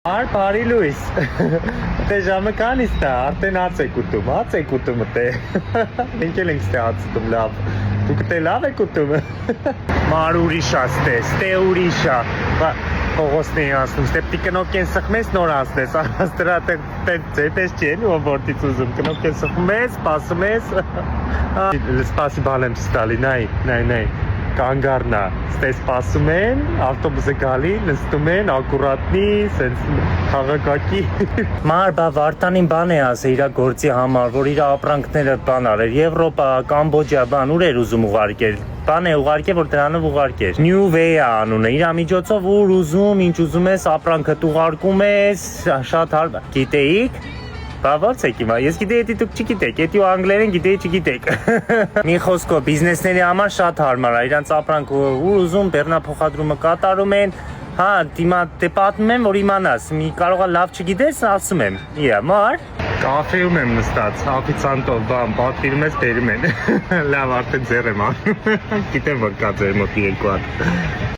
Բարի լույս։ Դե ժամը քանից է, արդեն հաց եք ուտում դե։ Մենք էլ ենք ստե հաց ուտում լավ։ Դուք դե լավ եք ուտում։ Մար ուրիշ է ստե ուրիշ է։ Փողոցն է ասում, ստեպտի կնոք են սխմես նոր ասնես, դրա տես չեն, որտից ուզում, կնոք են սխում ես, սպասում ես։ Սպասիբալ եմ ստալի, նայ, կանգառնա, ստե սպասում են, ավտոբուսը գալի, նստում են, ակուրատնի, սենց քաղաքակի։ Մար բա Վարդանին բան է ասել իր գործի համար, որ իր ապրանքները բան արեր, Եվրոպա, Կամբոջա, բան ուր էր ուզում ուղարկել։ Բան է ուղարկել, որ դրանով ուղարկեր։ New Way անունը, իր միջոցով ուր ուզում, ինչ ուզում ես, ապրանքդ ուղարկում ես, շատ հարկ։ Գիտեիք։ Բա ո՞նց եք հիմա։ Ես գիտեի, դի դուք չգիտեք, էդի ու անգլերեն գիտեի, չգիտեք։ Մի խոսքով բիզնեսների համար շատ հարմար է, իրանց ապրանքը ուր ուզում բեռնափոխադրումը կատարում են։ Հա, դիմա դե պատմում եմ, որ իմանաս, մի կարողա լավ չգիտես, ասում եմ։ Իա, մար։ Կաֆեում եմ նստած, օֆիցիանտով, բան, պատվիրում ես, բերում են։ Լավ, արդեն ձեռ եմ անում։ Գիտեմ, որ կա ձեր մոտ երկու հատ։